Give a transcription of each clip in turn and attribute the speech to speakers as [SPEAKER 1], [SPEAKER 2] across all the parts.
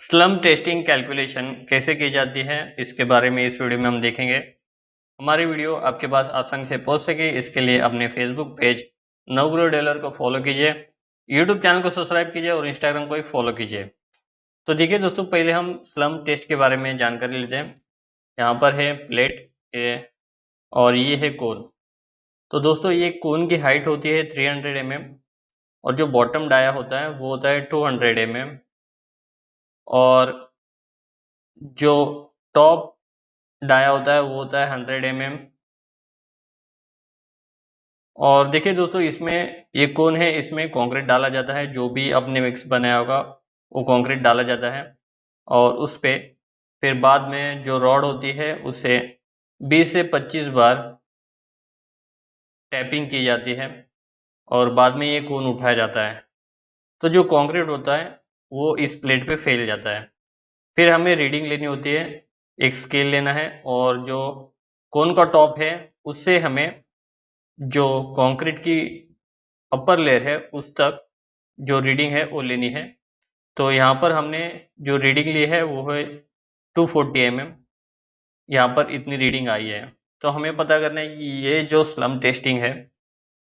[SPEAKER 1] Slum testing calculation कैसे की जाती है इसके बारे में इस वीडियो में हम देखेंगे। हमारी वीडियो आपके पास आसानी से पहुंच सके इसके लिए अपने फेसबुक पेज नवग्रो डीलर को फॉलो कीजिए, यूट्यूब चैनल को सब्सक्राइब कीजिए और इंस्टाग्राम को भी फॉलो कीजिए। तो देखिए दोस्तों, पहले हम स्लम टेस्ट के बारे में जानकारी लेते हैं। यहाँ पर है प्लेट ए और ये है कोन। तो दोस्तों, ये कोन की हाइट होती है 300 mm और जो बॉटम डाया होता है वो होता है 200 mm और जो टॉप डाया होता है वो होता है 100 mm। और देखिए दोस्तों, इसमें ये कोन है, इसमें कंक्रीट डाला जाता है। जो भी आपने मिक्स बनाया होगा वो कंक्रीट डाला जाता है और उस पे फिर बाद में जो रॉड होती है उससे 20 से 25 बार टैपिंग की जाती है और बाद में ये कोन उठाया जाता है। तो जो कंक्रीट होता है वो इस प्लेट पे फैल जाता है। फिर हमें रीडिंग लेनी होती है, एक स्केल लेना है और जो कोन का टॉप है उससे हमें जो कंक्रीट की अपर लेयर है उस तक जो रीडिंग है वो लेनी है। तो यहाँ पर हमने जो रीडिंग ली है वो है 240 mm। यहाँ पर इतनी रीडिंग आई है। तो हमें पता करना है कि ये जो स्लम टेस्टिंग है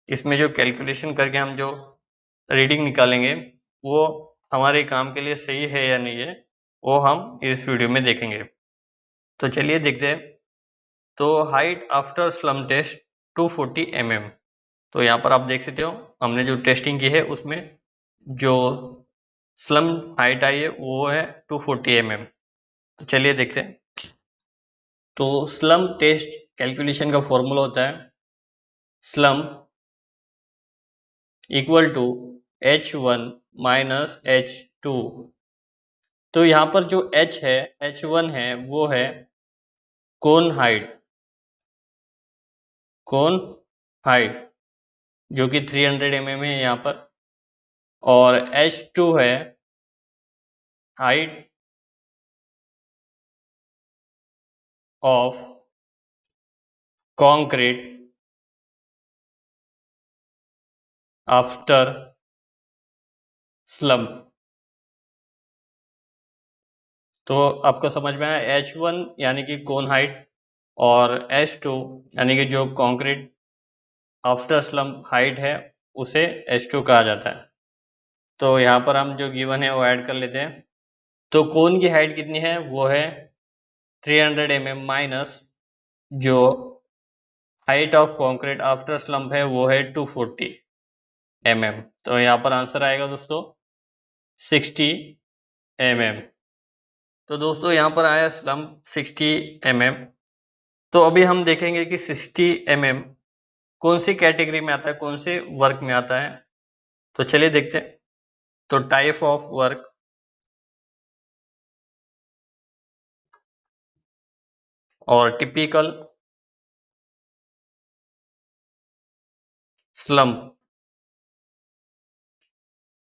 [SPEAKER 1] इसमें जो कैलकुलेशन करके हम जो रीडिंग निकालेंगे वो हमारे काम के लिए सही है या नहीं है, वो हम इस वीडियो में देखेंगे। तो चलिए देखते हैं। तो height after slump test 240 mm। तो यहाँ पर आप देख सकते हो हमने जो टेस्टिंग की है उसमें जो स्लम हाइट आई है वो है 240 mm। तो चलिए देखते हैं। तो स्लम टेस्ट कैलकुलेशन का फॉर्मूला होता है slum equal to H1 minus H2। तो यहाँ पर जो H है, H1 है, वो है कोन हाइट, कोन हाइट जो कि 300 mm है यहाँ पर। और H2 है height of concrete after slum. तो आपको समझ में आया, H1 यानी कि कोन हाइट और H2 यानी कि जो कंक्रीट आफ्टर स्लम हाइट है उसे H2 कहा जाता है। तो यहाँ पर हम जो गिवन है वो ऐड कर लेते हैं। तो कोन की हाइट कितनी है, वो है 300 mm माइनस जो height of concrete after slump है वो है 240 mm। तो यहाँ पर आंसर आएगा दोस्तों 60 mm। तो दोस्तों यहाँ पर आया स्लम्प 60 mm। तो अभी हम देखेंगे कि 60 mm कौन सी कैटेगरी में आता है, कौन से वर्क में आता है। तो चलिए देखते हैं। तो टाइप ऑफ वर्क, और टिपिकल स्लम्प।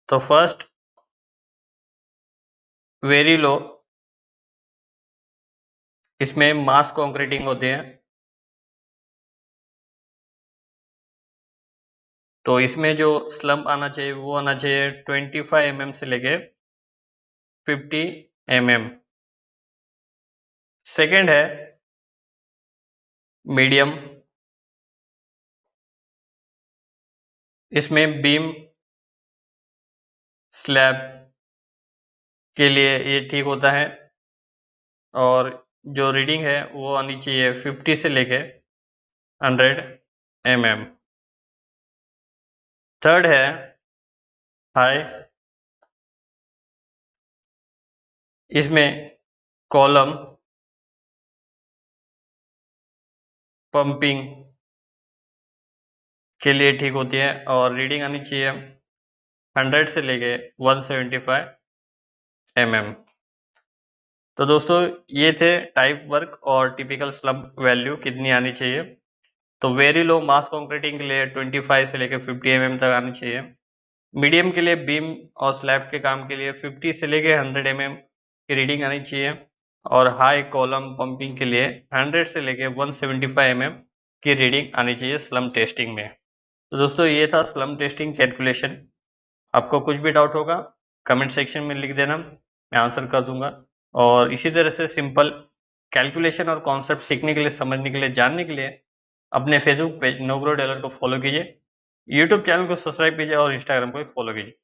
[SPEAKER 1] तो फर्स्ट वेरी लो, इसमें मास कंक्रीटिंग होते हैं। तो इसमें जो स्लम्प आना चाहिए वो आना चाहिए 25 mm से लेके 50 mm। सेकंड है मीडियम, इसमें बीम स्लैब के लिए ये ठीक होता है और जो रीडिंग है वो आनी चाहिए 50 से लेके 100 mm। थर्ड है हाई, इसमें कॉलम पंपिंग के लिए ठीक होती है और रीडिंग आनी चाहिए 100 से लेके 175 mm। तो दोस्तों ये थे टाइप वर्क और टिपिकल स्लम्प वैल्यू कितनी आनी चाहिए। तो वेरी लो मास कंक्रीटिंग के लिए 25 से लेकर 50 mm तक आनी चाहिए। मीडियम के लिए बीम और स्लैब के काम के लिए 50 से लेकर 100 mm की रीडिंग आनी चाहिए और हाई कॉलम पंपिंग के लिए 100 से लेकर 175 mm की रीडिंग आनी चाहिए स्लम टेस्टिंग में। तो दोस्तों ये था स्लम टेस्टिंग कैलकुलेशन। आपको कुछ भी डाउट होगा कमेंट सेक्शन में लिख देना। मैं आंसर कर दूंगा। और इसी तरह से सिंपल कैलकुलेशन और कॉन्सेप्ट सीखने के लिए, समझने के लिए, जानने के लिए अपने Facebook page know grow dollar को फॉलो कीजिए, यूट्यूब चैनल को सब्सक्राइब कीजिए और इंस्टाग्राम को भी फॉलो कीजिए।